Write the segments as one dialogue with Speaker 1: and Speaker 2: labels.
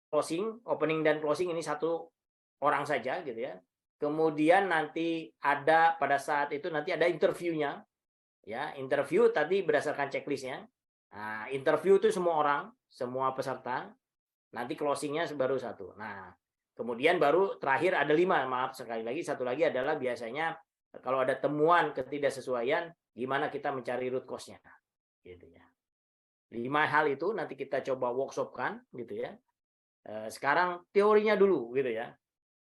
Speaker 1: closing, opening dan closing ini satu orang saja gitu ya. Kemudian nanti ada pada saat itu nanti ada interviewnya, ya interview tadi berdasarkan checklistnya. Nah, interview itu semua orang, semua peserta. Nanti closingnya baru satu. Nah, kemudian baru terakhir ada 5. Maaf sekali lagi, satu lagi adalah biasanya kalau ada temuan ketidaksesuaian, gimana kita mencari root cause-nya, gitu ya. 5 hal itu nanti kita coba workshopkan, gitu ya. Sekarang teorinya dulu, gitu ya.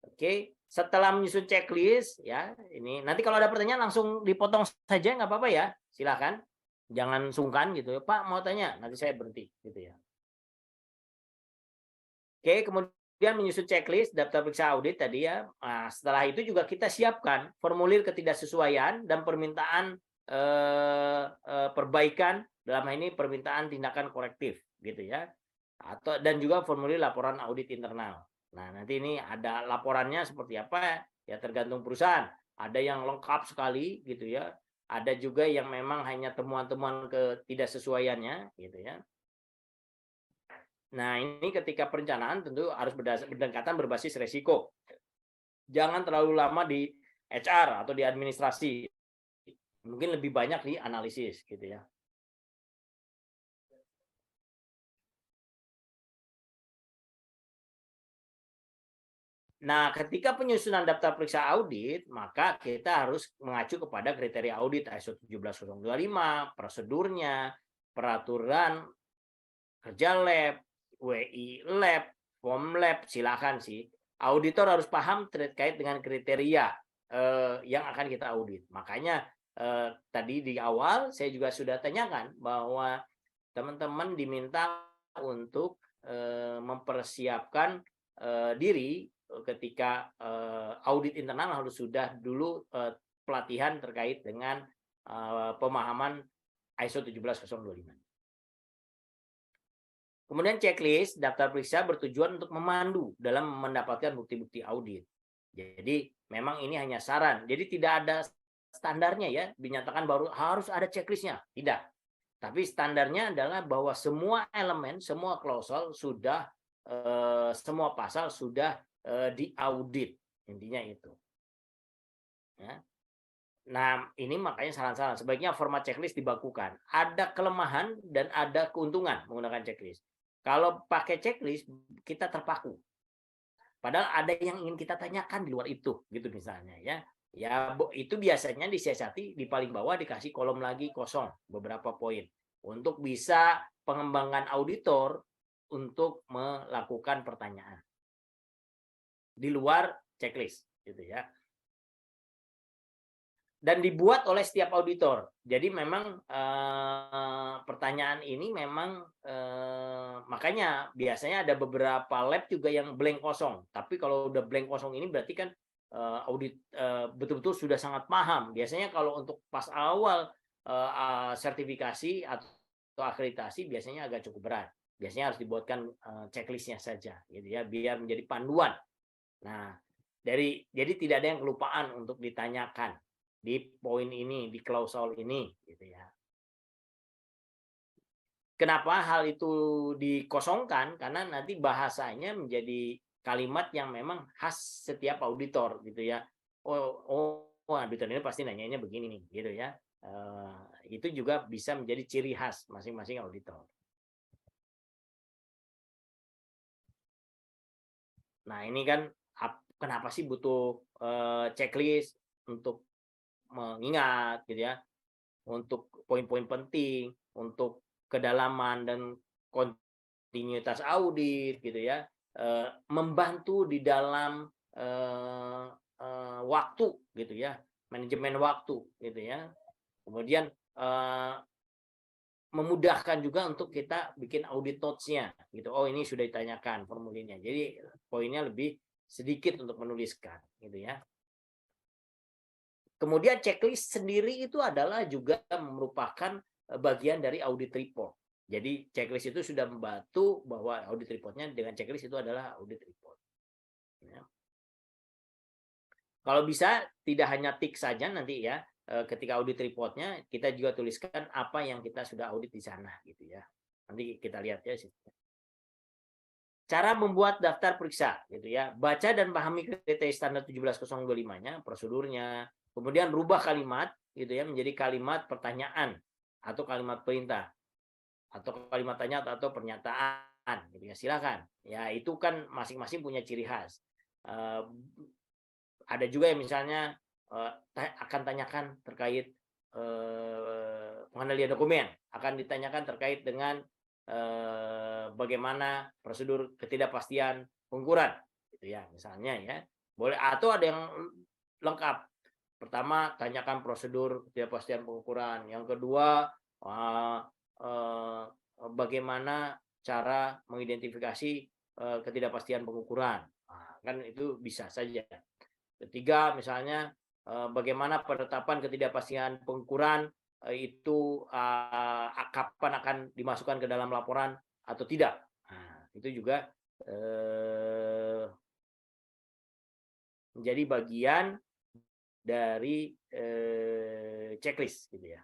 Speaker 1: Oke, setelah menyusun checklist, ya ini nanti kalau ada pertanyaan langsung dipotong saja, nggak apa-apa ya, silakan. Jangan sungkan gitu ya, Pak mau tanya, nanti saya berhenti, gitu ya. Oke, kemudian menyusun checklist daftar periksa audit tadi ya. Nah, setelah itu juga kita siapkan formulir ketidaksesuaian dan permintaan perbaikan, dalam hal ini permintaan tindakan korektif gitu ya. Atau dan juga formulir laporan audit internal. Nah, nanti ini ada laporannya seperti apa ya tergantung perusahaan. Ada yang lengkap sekali gitu ya. Ada juga yang memang hanya temuan-temuan ketidaksesuaiannya gitu ya. Nah, ini ketika perencanaan tentu harus berdekatan berbasis resiko. Jangan terlalu lama di HR atau di administrasi. Mungkin lebih banyak di analisis gitu ya. Nah, ketika penyusunan daftar periksa audit, maka kita harus mengacu kepada kriteria audit ISO 17025, prosedurnya, peraturan kerja lab, WI lab, form lab, silakan sih. Auditor harus paham terkait dengan kriteria yang akan kita audit. Makanya tadi di awal saya juga sudah tanyakan bahwa teman-teman diminta untuk mempersiapkan diri ketika audit internal harus sudah dulu pelatihan terkait dengan pemahaman ISO 17025. Kemudian checklist daftar periksa bertujuan untuk memandu dalam mendapatkan bukti-bukti audit. Jadi memang ini hanya saran. Jadi tidak ada standarnya ya, dinyatakan baru harus ada checklistnya. Tidak. Tapi standarnya adalah bahwa semua elemen, semua klausel sudah semua pasal sudah diaudit. Intinya itu. Ya. Nah, ini makanya saran-saran sebaiknya format checklist dibakukan. Ada kelemahan dan ada keuntungan menggunakan checklist. Kalau pakai checklist kita terpaku. Padahal ada yang ingin kita tanyakan di luar itu, gitu misalnya ya. Ya itu biasanya disiasati di paling bawah dikasih kolom lagi kosong beberapa poin untuk bisa pengembangan auditor untuk melakukan pertanyaan di luar checklist gitu ya. Dan dibuat oleh setiap auditor. Jadi memang pertanyaan ini memang makanya biasanya ada beberapa lab juga yang blank kosong. Tapi kalau udah blank kosong ini berarti kan audit betul-betul sudah sangat paham. Biasanya kalau untuk pas awal sertifikasi atau akreditasi biasanya agak cukup berat. Biasanya harus dibuatkan checklistnya saja, gitu ya, biar menjadi panduan. Nah, jadi tidak ada yang kelupaan untuk ditanyakan di poin ini, di klausel ini, gitu ya. Kenapa hal itu dikosongkan? Karena nanti bahasanya menjadi kalimat yang memang khas setiap auditor, gitu ya. Oh, auditor ini pasti nanyanya begini nih, gitu ya. Itu juga bisa menjadi ciri khas masing-masing auditor. Nah, ini kan kenapa sih butuh checklist untuk mengingat gitu ya, untuk poin-poin penting, untuk kedalaman dan kontinuitas audit gitu ya, membantu di dalam waktu gitu ya, manajemen waktu gitu ya. Kemudian memudahkan juga untuk kita bikin audit notes-nya gitu. Oh, ini sudah ditanyakan formulirnya. Jadi poinnya lebih sedikit untuk menuliskan gitu ya. Kemudian checklist sendiri itu adalah juga merupakan bagian dari audit report. Jadi checklist itu sudah membantu bahwa audit reportnya dengan checklist itu adalah audit report. Ya. Kalau bisa tidak hanya tick saja nanti ya, ketika audit reportnya kita juga tuliskan apa yang kita sudah audit di sana gitu ya. Nanti kita lihat ya. Cara membuat daftar periksa gitu ya. Baca dan pahami kriteria standar 17025-nya, prosedurnya. Kemudian rubah kalimat gitu ya menjadi kalimat pertanyaan atau kalimat perintah atau kalimat tanya atau pernyataan gitu ya. Silakan. Ya, itu kan masing-masing punya ciri khas. Ada juga yang misalnya akan tanyakan terkait pengendalian dokumen, akan ditanyakan terkait dengan bagaimana prosedur ketidakpastian pengukuran, gitu ya, misalnya ya. Boleh atau ada yang lengkap. Pertama, tanyakan prosedur ketidakpastian pengukuran. Yang kedua, bagaimana cara mengidentifikasi ketidakpastian pengukuran. Nah, kan itu bisa saja. Ketiga, misalnya bagaimana penetapan ketidakpastian pengukuran itu kapan akan dimasukkan ke dalam laporan atau tidak. Nah, itu juga menjadi bagian dari checklist gitu ya.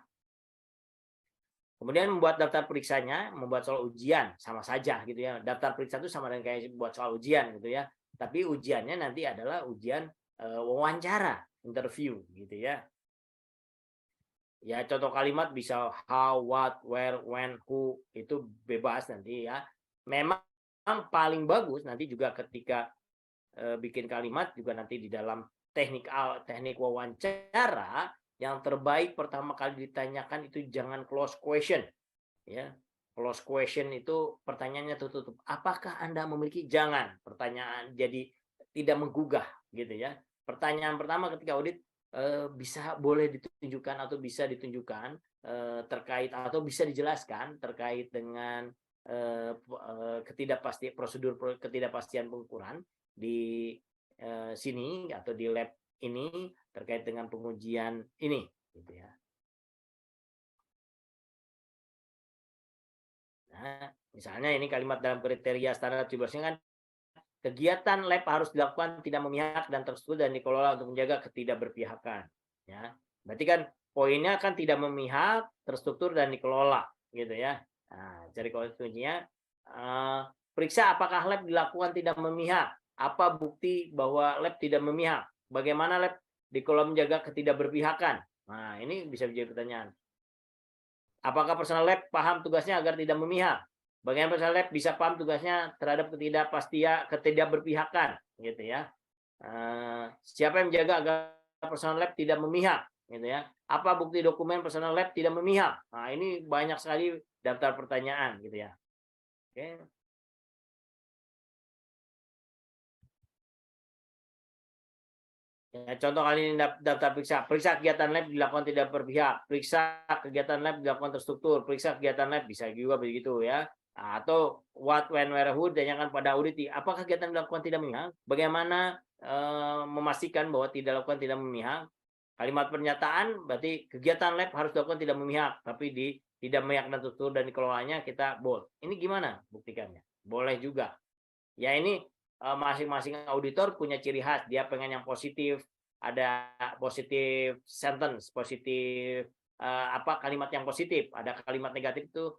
Speaker 1: Kemudian membuat daftar periksanya, membuat soal ujian sama saja gitu ya. Daftar periksa itu sama dengan kayak buat soal ujian gitu ya. Tapi ujiannya nanti adalah ujian wawancara, interview gitu ya. Ya contoh kalimat bisa how, what, where, when, who, itu bebas nanti ya. Memang paling bagus nanti juga ketika bikin kalimat juga nanti di dalam teknik wawancara yang terbaik pertama kali ditanyakan itu jangan close question ya. Close question itu pertanyaannya tertutup. Apakah Anda memiliki? Jangan. Pertanyaan jadi tidak menggugah gitu ya. Pertanyaan pertama ketika audit bisa boleh ditunjukkan atau bisa ditunjukkan terkait atau bisa dijelaskan terkait dengan ketidakpastian prosedur ketidakpastian pengukuran di sini atau di lab ini terkait dengan pengujian ini gitu ya. Nah, misalnya ini kalimat dalam kriteria standar 17 kan kegiatan lab harus dilakukan tidak memihak dan terstruktur dan dikelola untuk menjaga ketidakberpihakan. Ya, berarti kan poinnya kan tidak memihak, terstruktur dan dikelola, gitu ya. Nah, cari kuncinya, periksa apakah lab dilakukan tidak memihak. Apa bukti bahwa lab tidak memihak? Bagaimana lab dikelola menjaga ketidakberpihakan? Nah, ini bisa menjadi pertanyaan. Apakah personal lab paham tugasnya agar tidak memihak? Bagaimana personal lab bisa paham tugasnya terhadap ketidakberpihakan, gitu ya. Siapa yang menjaga agar personal lab tidak memihak, gitu ya. Apa bukti dokumen personal lab tidak memihak? Nah, ini banyak sekali daftar pertanyaan, gitu ya. Oke. Ya, contoh kali ini daftar periksa kegiatan lab dilakukan tidak berpihak, periksa kegiatan lab dilakukan terstruktur, periksa kegiatan lab bisa juga begitu ya. Nah, atau what, when, where, who ditanyakan pada audit, apakah kegiatan dilakukan tidak memihak? Bagaimana memastikan bahwa tidak dilakukan tidak memihak? Kalimat pernyataan berarti kegiatan lab harus dilakukan tidak memihak, tapi tidak memihak dan terstruktur dan dikelolanya kita bold. Ini gimana buktikannya? Boleh juga. Ya ini masing-masing auditor punya ciri khas, dia pengen yang positif, ada positif sentence, positif kalimat yang positif, ada kalimat negatif itu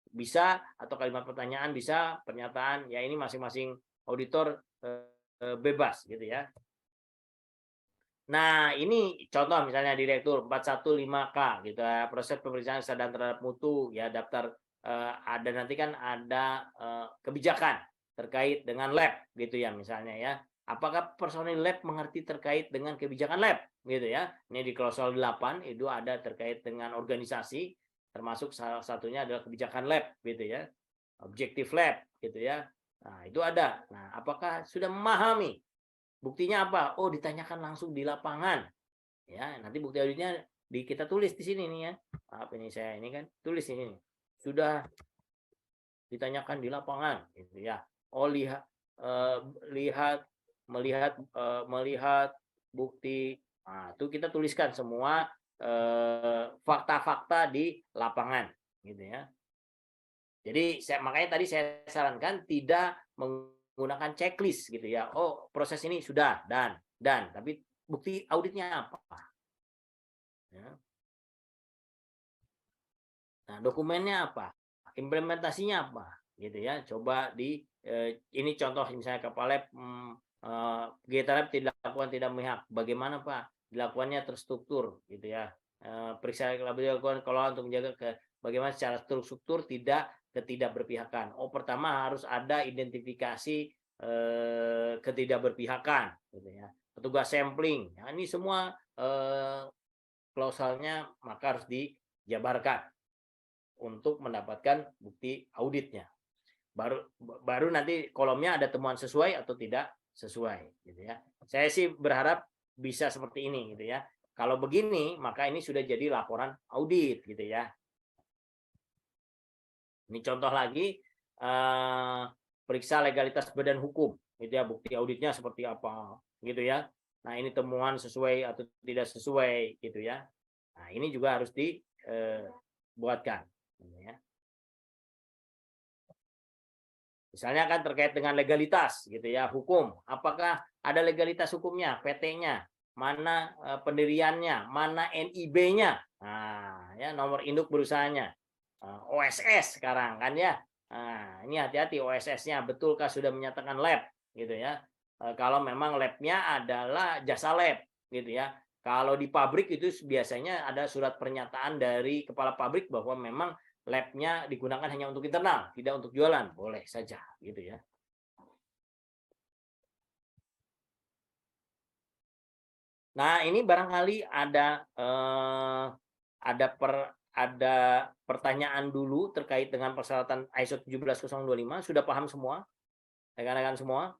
Speaker 1: bisa atau kalimat pertanyaan bisa, pernyataan ya ini masing-masing auditor bebas gitu ya. Nah, ini contoh misalnya Direktur 415K gitu ya, proses pemeriksaan kesadaran terhadap mutu ya daftar ada nanti kan ada kebijakan terkait dengan lab gitu ya misalnya ya. Apakah personil lab mengerti terkait dengan kebijakan lab gitu ya. Ini di klausul 8 itu ada terkait dengan organisasi termasuk salah satunya adalah kebijakan lab gitu ya. Objektif lab gitu ya. Nah, itu ada. Nah, apakah sudah memahami? Buktinya apa? Oh, ditanyakan langsung di lapangan. Ya, nanti bukti auditnya kita tulis di sini nih ya. Maaf ini saya ini kan tulis ini. Sudah ditanyakan di lapangan gitu ya. Oh, melihat bukti. Nah, itu kita tuliskan semua fakta-fakta di lapangan gitu ya. Jadi makanya tadi saya sarankan tidak menggunakan checklist gitu ya. Oh, proses ini sudah dan tapi bukti auditnya apa? Ya. Nah, dokumennya apa? Implementasinya apa? Gitu ya. Coba ini contoh misalnya Kepala Lab, kegiatan lab dilakukan tidak memihak. Bagaimana Pak? Dilakukannya terstruktur gitu ya. Periksa lab dilakukan kalau untuk menjaga bagaimana secara terstruktur ketidakberpihakan. Pertama harus ada identifikasi ketidakberpihakan gitu ya. Petugas sampling. Nah, ini semua klausalnya maka harus dijabarkan untuk mendapatkan bukti auditnya. Baru nanti kolomnya ada temuan sesuai atau tidak sesuai gitu ya. Saya sih berharap bisa seperti ini gitu ya. Kalau begini maka ini sudah jadi laporan audit gitu ya. Ini contoh lagi periksa legalitas badan hukum gitu ya, bukti auditnya seperti apa gitu ya. Nah, ini temuan sesuai atau tidak sesuai gitu ya. Nah, ini juga harus dibuatkan gitu ya. Misalnya kan terkait dengan legalitas gitu ya, hukum. Apakah ada legalitas hukumnya, PT-nya, mana pendiriannya, mana NIB-nya. Nah, ya nomor induk berusahanya. OSS sekarang kan ya. Nah, ini hati-hati OSS-nya betulkah sudah menyatakan lab gitu ya. Kalau memang labnya adalah jasa lab gitu ya. Kalau di pabrik itu biasanya ada surat pernyataan dari kepala pabrik bahwa memang labnya digunakan hanya untuk internal, tidak untuk jualan, boleh saja gitu ya. Nah, ini barangkali ada pertanyaan dulu terkait dengan persyaratan ISO 17025. Sudah paham semua? Rekan-rekan semua?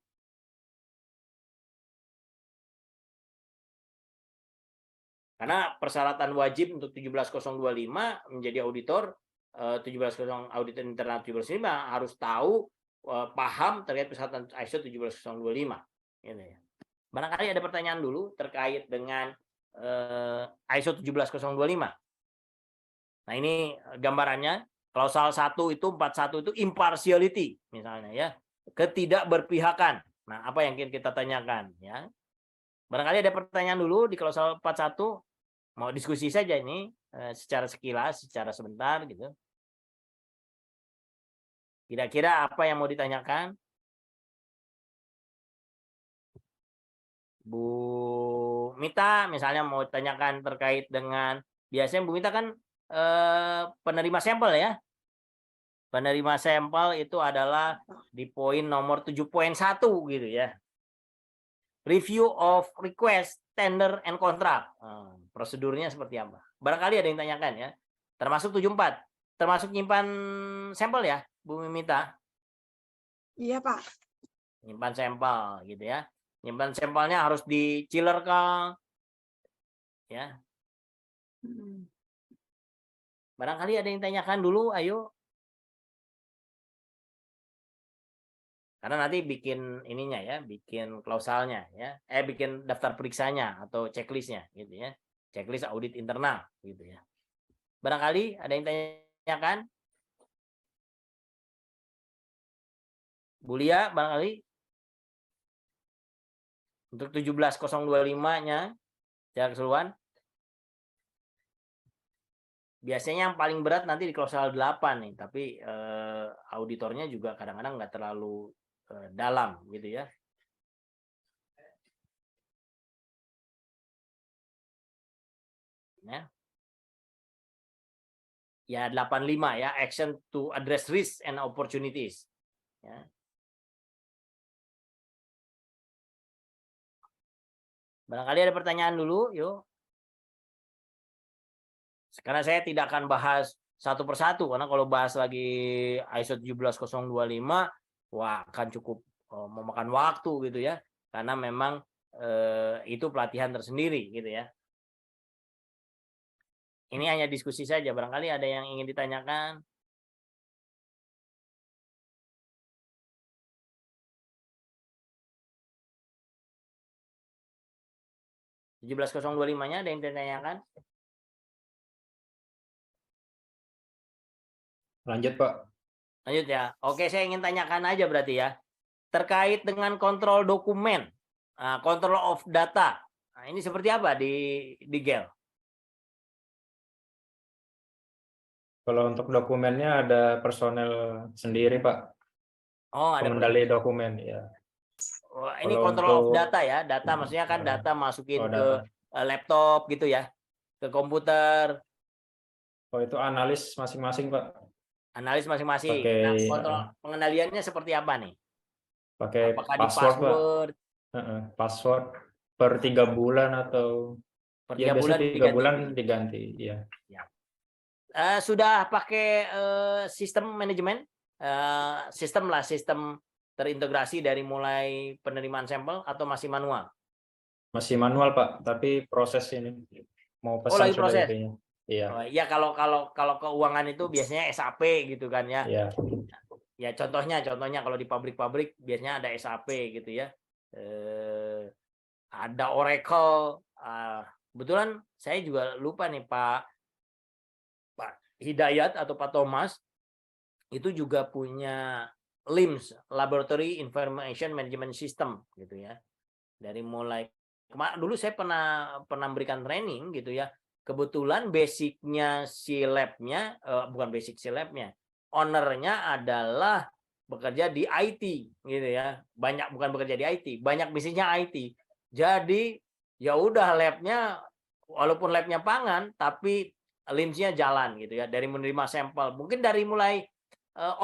Speaker 1: Karena persyaratan wajib untuk 17025 menjadi auditor 170 auditor internal 17025 harus tahu paham terkait persyaratan ISO 17025 gitu ya. Barangkali ada pertanyaan dulu terkait dengan ISO 17025. Nah, ini gambarannya. Klausal 1 itu 41 itu impartiality misalnya ya, ketidakberpihakan. Nah, apa yang kita tanyakan ya? Barangkali ada pertanyaan dulu di klausal 41. Mau diskusi saja ini secara sekilas, secara sebentar gitu. Kira-kira apa yang mau ditanyakan? Bu Mita misalnya mau ditanyakan terkait dengan, biasanya Bu Mita kan penerima sampel ya. Penerima sampel itu adalah di poin nomor 7.1 gitu ya. Review of request, tender, and contract. Prosedurnya seperti apa? Barangkali ada yang tanyakan ya. Termasuk 74. Termasuk nyimpan sampel ya, Bu Mimita?
Speaker 2: Iya, Pak.
Speaker 1: Nyimpan sampel gitu ya. Nyimpan sampelnya harus di chiller kah? Ya. Barangkali ada yang tanyakan dulu, ayo. Karena nanti bikin ininya ya, bikin klausalnya ya. Bikin daftar periksanya atau checklistnya gitu ya. Checklist audit internal gitu ya. Barangkali ada yang tanyakan? Bu Lia, barangkali untuk 17025-nya secara keseluruhan. Biasanya yang paling berat nanti di klausal 8 nih, tapi auditornya juga kadang-kadang nggak terlalu dalam gitu ya. Ya 85 ya, action to address risk and opportunities. Ya. Barangkali ada pertanyaan dulu, yuk. Sekarang saya tidak akan bahas satu persatu, karena kalau bahas lagi ISO 17025, wah akan cukup memakan waktu gitu ya. Karena memang itu pelatihan tersendiri gitu ya. Ini hanya diskusi saja, barangkali ada yang ingin ditanyakan. 17025-nya ada yang ditanyakan?
Speaker 3: Lanjut, Pak.
Speaker 1: Lanjut ya. Oke, saya ingin tanyakan aja berarti ya. Terkait dengan kontrol dokumen, control of data. Nah, ini seperti apa di GEL?
Speaker 3: Kalau untuk dokumennya ada personel sendiri, Pak.
Speaker 1: Oh, ada
Speaker 3: pengendali
Speaker 1: perizinan.
Speaker 3: dokumen ya.
Speaker 1: Oh, ini
Speaker 3: Kalau
Speaker 1: control of
Speaker 3: untuk
Speaker 1: data ya. Data maksudnya kan data masukin ke
Speaker 3: data.
Speaker 1: laptop gitu ya. Ke komputer,
Speaker 3: Oh, itu analis masing-masing, Pak.
Speaker 1: analis masing-masing.
Speaker 3: Pakai
Speaker 1: Nah, kontrol pengendaliannya seperti apa nih?
Speaker 3: pakai
Speaker 1: Apakah di
Speaker 3: password, Pak.
Speaker 1: password
Speaker 3: Password per 3 bulan atau
Speaker 1: per
Speaker 3: ya
Speaker 1: 3
Speaker 3: biasa
Speaker 1: bulan
Speaker 3: 3
Speaker 1: diganti
Speaker 3: bulan
Speaker 1: begitu?
Speaker 3: diganti, ya.
Speaker 1: Ya. Sudah pakai sistem manajemen, sistem terintegrasi dari mulai penerimaan sampel atau masih manual?
Speaker 3: Masih manual, Pak, tapi proses ini mau
Speaker 1: Oh,
Speaker 3: pesan
Speaker 1: lagi
Speaker 3: sudah
Speaker 1: proses.
Speaker 3: itu-nya. Iya.
Speaker 1: Oh, ya kalau keuangan itu biasanya SAP gitu kan ya.
Speaker 3: Iya.
Speaker 1: Ya contohnya kalau di pabrik-pabrik biasanya ada SAP gitu ya. Ada Oracle. Kebetulan saya juga lupa nih Pak Hidayat atau Pak Thomas itu juga punya LIMS, Laboratory Information Management System gitu ya. Dari mulai dulu saya pernah berikan training gitu ya. Kebetulan basicnya si labnya bukan basic si labnya, ownernya adalah bekerja di IT gitu ya. Bukan bekerja di IT, banyak bisnisnya IT. Jadi ya udah labnya walaupun labnya pangan tapi LIMS-nya jalan gitu ya, dari menerima sampel mungkin dari mulai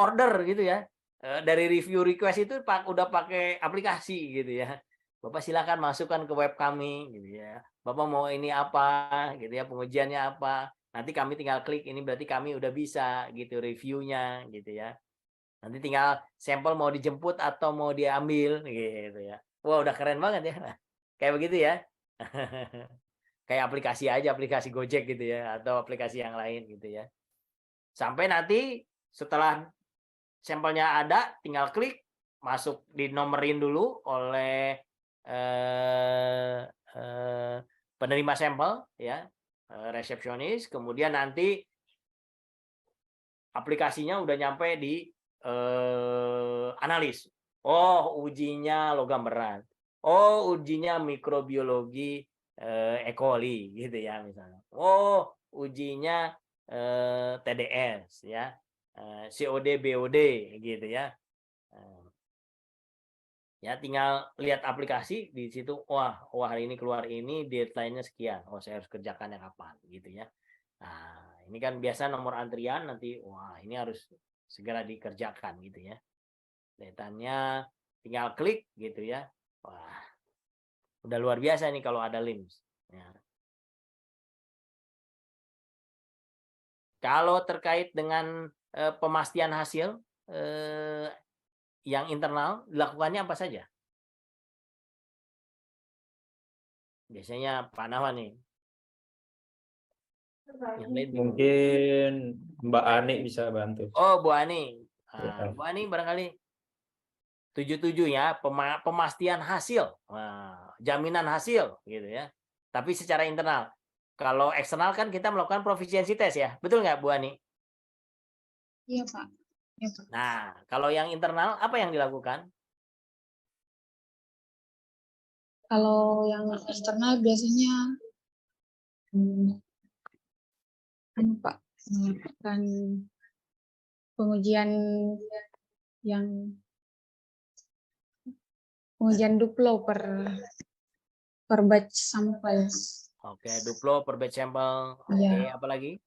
Speaker 1: order gitu ya, dari review request itu udah pakai aplikasi gitu ya. Bapak silakan masukkan ke web kami gitu ya. Bapak mau ini apa gitu ya, pengujiannya apa. Nanti kami tinggal klik ini berarti kami udah bisa gitu reviewnya gitu ya. Nanti tinggal sampel mau dijemput atau mau diambil gitu ya. Wah, udah keren banget ya. Kayak begitu ya. Kayak aplikasi aja, aplikasi Gojek gitu ya atau aplikasi yang lain gitu ya. Sampai nanti setelah sampelnya ada tinggal klik masuk dinomerin dulu oleh penerima sampel ya, resepsionis, kemudian nanti aplikasinya udah nyampe di analis. Oh, ujinya logam berat. Oh, ujinya mikrobiologi E. coli gitu ya misalnya. Oh, ujinya TDS ya. COD BOD gitu ya. Ya tinggal lihat aplikasi di situ, wah hari ini keluar ini deadline-nya sekian, oh saya harus kerjakannya kapan gitu ya. Nah ini kan biasa nomor antrian nanti, wah ini harus segera dikerjakan gitu ya. Deadline-nya tinggal klik gitu ya. Wah udah luar biasa nih kalau ada LIMS ya. Kalau terkait dengan pemastian hasil yang internal dilakukannya apa saja? Biasanya Pak Nahwan nih. Yang lain bingung.
Speaker 3: Mungkin Mbak Ani bisa bantu.
Speaker 1: Oh, Bu Ani.
Speaker 3: Ya.
Speaker 1: Bu Ani barangkali 77 ya, pemastian hasil. Jaminan hasil gitu ya. Tapi secara internal. Kalau eksternal kan kita melakukan proficiency test ya. Betul nggak Bu Ani?
Speaker 2: Iya, Pak. Iya, Pak.
Speaker 1: Nah, kalau yang internal apa yang dilakukan?
Speaker 2: Kalau yang eksternal biasanya Pak, melakukan pengujian duplo per batch sampel.
Speaker 1: Oke, duplo per batch sampel. Oke,
Speaker 2: Iya.
Speaker 1: apalagi?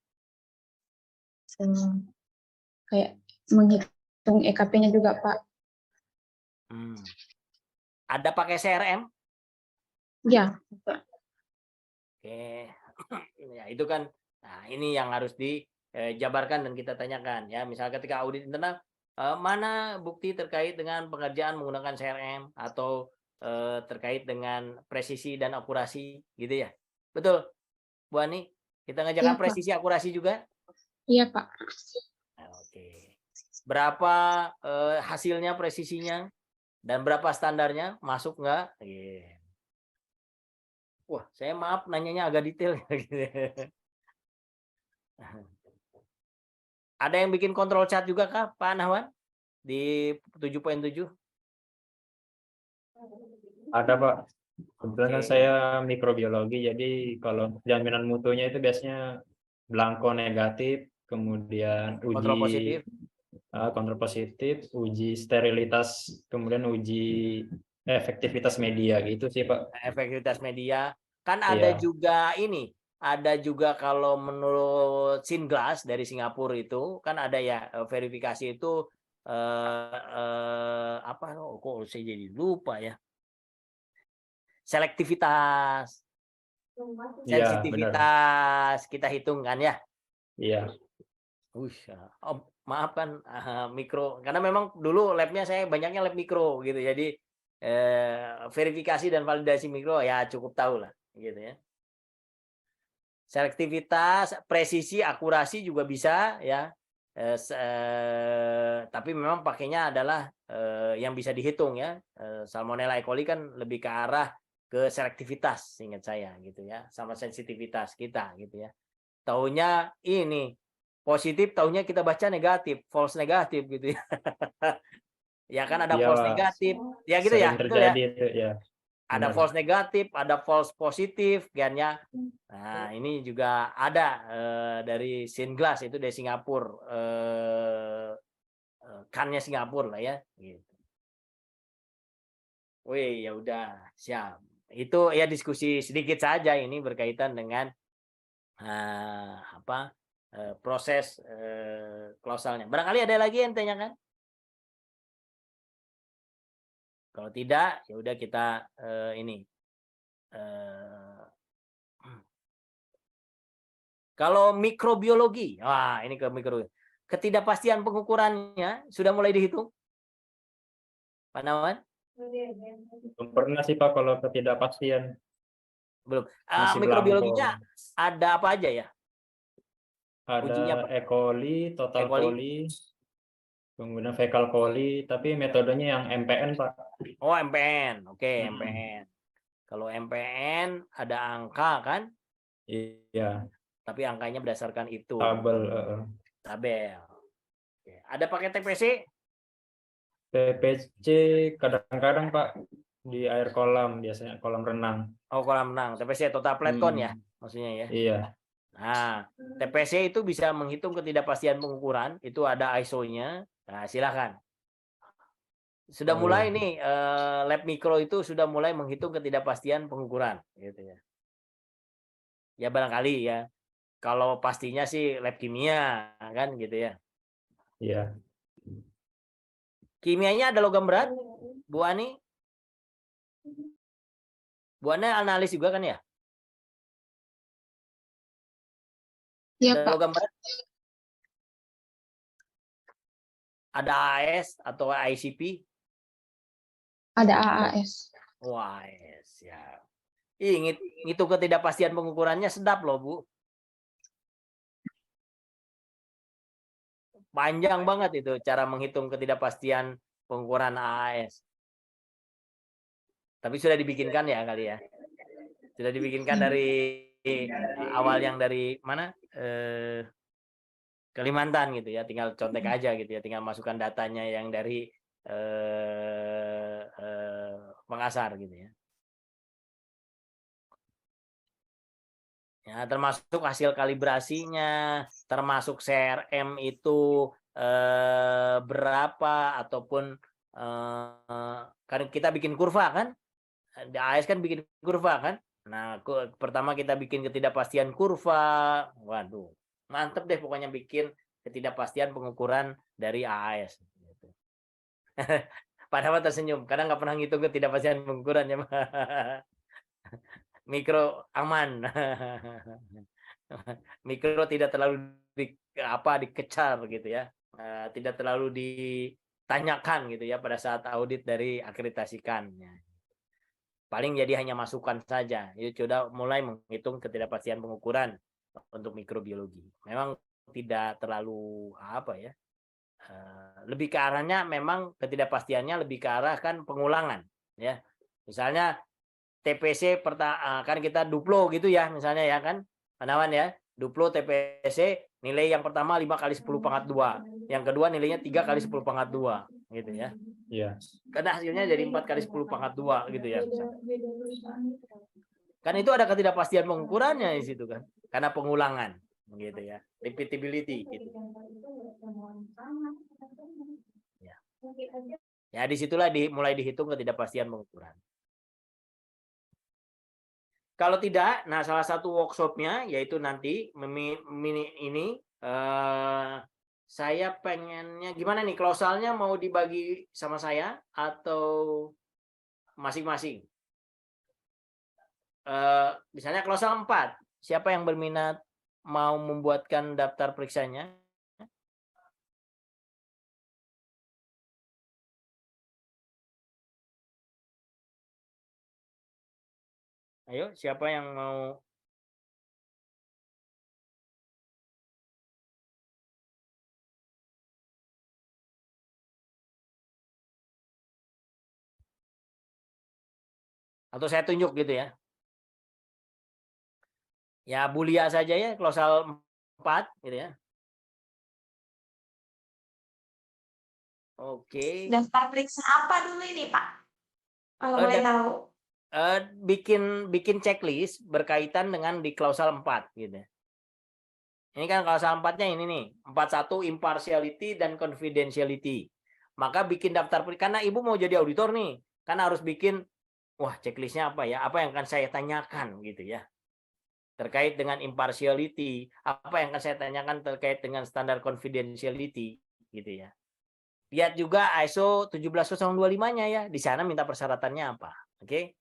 Speaker 2: Kayak menghitung EKP-nya juga, Pak.
Speaker 1: Ada pakai CRM?
Speaker 2: Iya, Pak.
Speaker 1: Oke. Ya, itu kan nah ini yang harus dijabarkan dan kita tanyakan ya. Misal ketika audit internal mana bukti terkait dengan pengerjaan menggunakan CRM atau terkait dengan presisi dan akurasi gitu ya. Betul, Bu Ani? Kita ngajarkan
Speaker 2: Iya,
Speaker 1: presisi akurasi juga?
Speaker 2: Iya, Pak.
Speaker 1: Oke. Berapa hasilnya presisinya dan berapa standarnya? Masuk nggak? Wah, saya maaf nanyanya agak detail. Ada yang bikin kontrol chat juga kah, Pak Nahwan? Di 7.7?
Speaker 3: Ada, Pak. Kebetulan kan
Speaker 1: Oke.
Speaker 3: saya mikrobiologi, jadi kalau jaminan mutunya itu biasanya blanko negatif, kemudian
Speaker 1: Kontrol positif.
Speaker 3: kontrol positif, uji sterilitas, kemudian uji efektivitas media gitu sih Pak.
Speaker 1: Efektivitas media. Kan ada
Speaker 3: Iya,
Speaker 1: juga ini, ada juga kalau menurut Singlass dari Singapura itu kan ada ya verifikasi itu apa kok saya jadi lupa ya. Selektivitas,
Speaker 3: iya benar.
Speaker 1: sensitivitas kita hitung kan ya.
Speaker 3: Iya,
Speaker 1: Oh, maaf kan mikro karena memang dulu labnya saya banyaknya lab mikro gitu. Jadi verifikasi dan validasi mikro ya cukup tahu lah gitu ya. Selektivitas, presisi, akurasi juga bisa ya. Tapi memang pakainya adalah yang bisa dihitung ya. Salmonella E. coli kan lebih ke arah ke selektivitas, ingat saya gitu ya, sama sensitivitas kita gitu ya. Taunya ini positif, taunya kita baca negatif, false negatif gitu ya. Ya kan ada
Speaker 3: iya
Speaker 1: false
Speaker 3: Pak.
Speaker 1: negatif, ya gitu
Speaker 3: Sering
Speaker 1: ya, betul ya.
Speaker 3: terjadi itu ya.
Speaker 1: Ada
Speaker 3: Benar.
Speaker 1: false negatif, ada false positif kan ya. Nah, ini juga ada dari Singlass itu dari Singapura, kannya Singapura lah ya gitu. Wih, ya udah, siap. Itu ya diskusi sedikit saja ini berkaitan dengan apa proses klausalnya. Barangkali ada lagi yang tanyakan? Kalau tidak, ya udah kita ini. Kalau mikrobiologi, wah ini ke mikro. Ketidakpastian pengukurannya sudah mulai dihitung, Pak Nawan?
Speaker 3: Belum pernah sih Pak kalau ketidakpastian.
Speaker 1: Belum.
Speaker 3: Masih
Speaker 1: Mikrobiologinya
Speaker 3: belangko.
Speaker 1: ada apa aja ya?
Speaker 3: Ada
Speaker 1: Ujinya Pak?
Speaker 3: E. coli,
Speaker 1: E.
Speaker 3: total
Speaker 1: coli.
Speaker 3: coli, kemudian fecal coli, tapi metodenya yang MPN Pak.
Speaker 1: Oh, MPN. Oke,
Speaker 3: Hmm.
Speaker 1: MPN. Kalau MPN ada angka kan,
Speaker 3: Iya,
Speaker 1: tapi angkanya berdasarkan itu.
Speaker 3: tabel.
Speaker 1: Tabel. Oke. Ada pakai TPC?
Speaker 3: PPC kadang-kadang Pak di air kolam, biasanya kolam renang.
Speaker 1: Oh, kolam renang. TPC total plate count ya, maksudnya ya.
Speaker 3: Iya,
Speaker 1: Nah, TPC itu bisa menghitung ketidakpastian pengukuran, itu ada ISO-nya. Nah, silakan. Sudah
Speaker 3: oh
Speaker 1: mulai
Speaker 3: iya.
Speaker 1: nih lab mikro itu sudah mulai menghitung ketidakpastian pengukuran gitu ya. Ya barangkali ya. Kalau pastinya sih lab kimia kan gitu ya.
Speaker 3: Iya.
Speaker 1: Kimianya ada logam berat, Bu Ani? Bu Ani analis juga kan ya?
Speaker 2: Iya,
Speaker 1: Ada
Speaker 2: Pak.
Speaker 1: logam berat? Ada AS atau ICP?
Speaker 2: Ada AAS.
Speaker 1: Wah, ya. Ngitung ketidakpastian pengukurannya sedap loh, Bu. Panjang banget itu cara menghitung ketidakpastian pengukuran AAS. Tapi sudah dibikinkan ya kali ya. Sudah dibikinkan dari awal yang dari mana? Kalimantan gitu ya. Tinggal contek aja gitu ya. Tinggal masukkan datanya yang dari Makassar gitu ya. Ya, termasuk hasil kalibrasinya, termasuk CRM itu berapa ataupun kan kita bikin kurva kan, di AS kan bikin kurva kan. Nah, pertama kita bikin ketidakpastian kurva, waduh, mantep deh pokoknya bikin ketidakpastian pengukuran dari AS. Padahal tersenyum, karena nggak pernah ngitung ketidakpastian pengukurannya. Mikro aman. Mikro tidak terlalu dikejar gitu ya. Tidak terlalu ditanyakan gitu ya pada saat audit dari akreditasikannya. Paling jadi hanya masukan saja. Itu sudah mulai menghitung ketidakpastian pengukuran untuk mikrobiologi. Memang tidak terlalu apa ya. Lebih ke arahnya memang ketidakpastiannya lebih ke arah kan pengulangan ya. Misalnya TPC kan kita duplo gitu ya misalnya ya kan Panawan ya, duplo TPC nilai yang pertama 5 kali 10 pangkat 2, yang kedua nilainya 3 kali 10 pangkat 2 gitu ya.
Speaker 3: Iya.
Speaker 1: Karena hasilnya jadi 4 kali 10 pangkat 2 gitu ya misalnya. Kan itu ada ketidakpastian pengukurannya di situ kan, karena pengulangan gitu ya, repeatability gitu. Ya, disitulah mulai dihitung ketidakpastian pengukuran. Kalau tidak, nah salah satu workshopnya yaitu nanti ini saya pengennya gimana nih, klausalnya mau dibagi sama saya atau masing-masing? Misalnya klausal 4, siapa yang berminat mau membuatkan daftar periksanya? Ayo, siapa yang mau? Atau saya tunjuk gitu ya? Ya, Bulia saja ya, klausal 4 gitu ya. Oke.
Speaker 4: Daftar periksa apa dulu ini, Pak? Kalau boleh tahu.
Speaker 1: Bikin checklist berkaitan dengan di klausal 4 gitu. Ini kan klausal 4-nya ini nih, 41 impartiality dan confidentiality. Maka bikin daftar karena Ibu mau jadi auditor nih, kan harus bikin wah checklistnya apa ya? Apa yang akan saya tanyakan gitu ya. Terkait dengan impartiality, apa yang akan saya tanyakan terkait dengan standar confidentiality gitu ya. Lihat juga ISO 17025-nya ya, di sana minta persyaratannya apa. Oke.